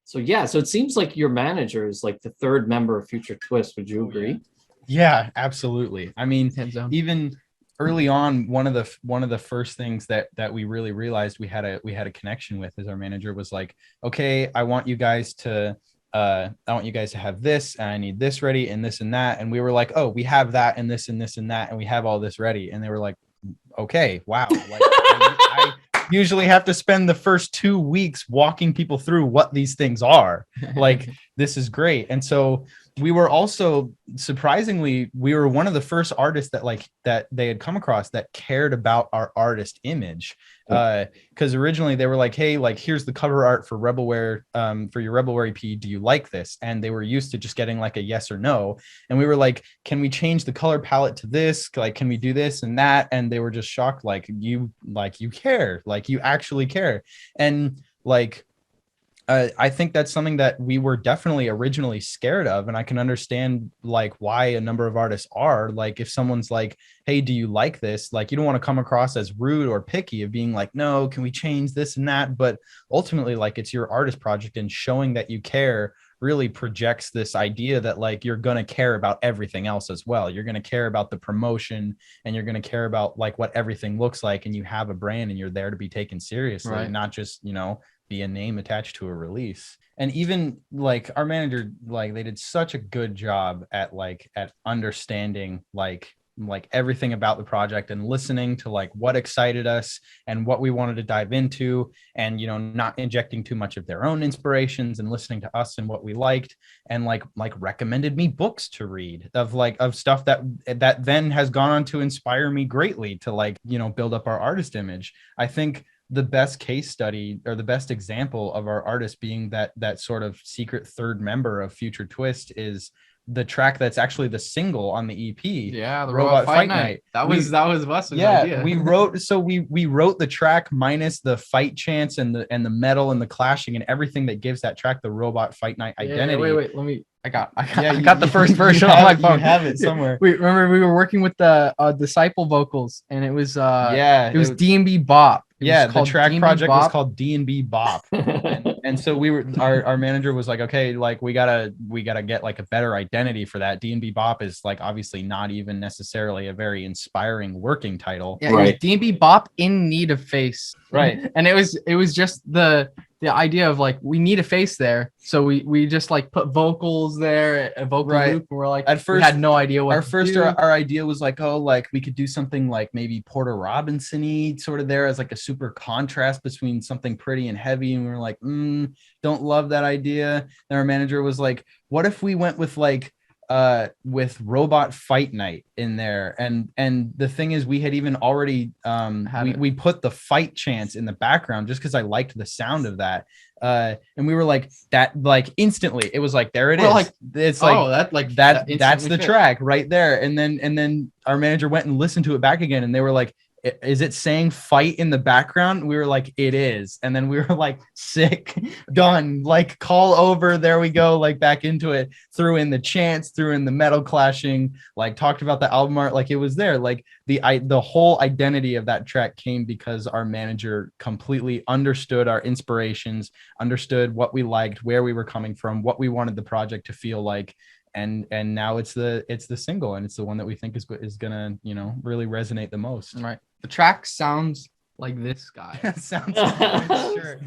So yeah, so it seems like your manager is like the third member of Future Twist. Would you agree? Yeah, absolutely. I mean, Hands down. even early on, one of the first things that we really realized we had a connection with is our manager was like, okay, I want you guys to have this, and I need this ready and this and that. And we were like, oh, we have that and this and this and that, and we have all this ready. And they were like, okay, wow. Like I usually have to spend the first 2 weeks walking people through what these things are. Like, this is great. And so we were also, surprisingly, we were one of the first artists that they had come across that cared about our artist image. Because originally they were like, hey, like, here's the cover art for Rebelware, for your Rebelware EP, do you like this? And they were used to just getting like a yes or no. And we were like, can we change the color palette to this? Like, can we do this and that? And they were just shocked, like, you care, like, you actually care. And like, I think that's something that we were definitely originally scared of. And I can understand like why a number of artists are like, if someone's like, hey, do you like this? Like, you don't want to come across as rude or picky of being like, no, can we change this and that? But ultimately, like, it's your artist project, and showing that you care really projects this idea that like you're going to care about everything else as well. You're going to care about the promotion, and you're going to care about like what everything looks like, and you have a brand and you're there to be taken seriously, Right. not just, be a name attached to a release. And even like our manager, like, they did such a good job at understanding like everything about the project, and listening to like what excited us and what we wanted to dive into, and not injecting too much of their own inspirations, and listening to us and what we liked, and like recommended me books to read of stuff that then has gone on to inspire me greatly to like build up our artist image. I think the best case study, or the best example of our artist being that sort of secret third member of Future Twist, is the track that's actually the single on the EP. Yeah, the Robot Fight Night. That was Wes's Yeah, idea. we wrote the track minus the fight chants and the metal and the clashing and everything that gives that track the Robot Fight Night identity. Wait, let me. I got the first version on my phone. You have it somewhere. Wait, remember we were working with the Disciple vocals, and it was it was D&B Bop. The track D&B project Bop. was called D&B Bop. And so our manager was like, okay, like we gotta get like a better identity for that. D&B Bop is like obviously not even necessarily a very inspiring working title. Yeah, right. It was D&B Bop in need of face. Right. And it was just the idea of like, we need a face there, so we just like put vocals there, a vocal loop, and we're like, at first we had no idea what our idea was like, oh, like we could do something like maybe Porter Robinson-y sort of there as like a super contrast between something pretty and heavy, and we were like, don't love that idea. Then our manager was like, what if we went with like with Robot Fight Night in there? And the thing is, we had even already we put the fight chants in the background just because I liked the sound of that, and we were like, that, like, instantly it was like, there it is. Like, it's like, oh, that's the track right there. And then our manager went and listened to it back again, and they were like, is it saying fight in the background? We were like, it is. And then we were like, sick, done, like, call over, there we go, like back into it, threw in the chants, threw in the metal clashing, like talked about the album art, like it was there. Like the whole identity of that track came because our manager completely understood our inspirations, understood what we liked, where we were coming from, what we wanted the project to feel like. And now it's the single, and it's the one that we think is gonna really resonate the most. Right. The track sounds like this guy. Sounds like sure.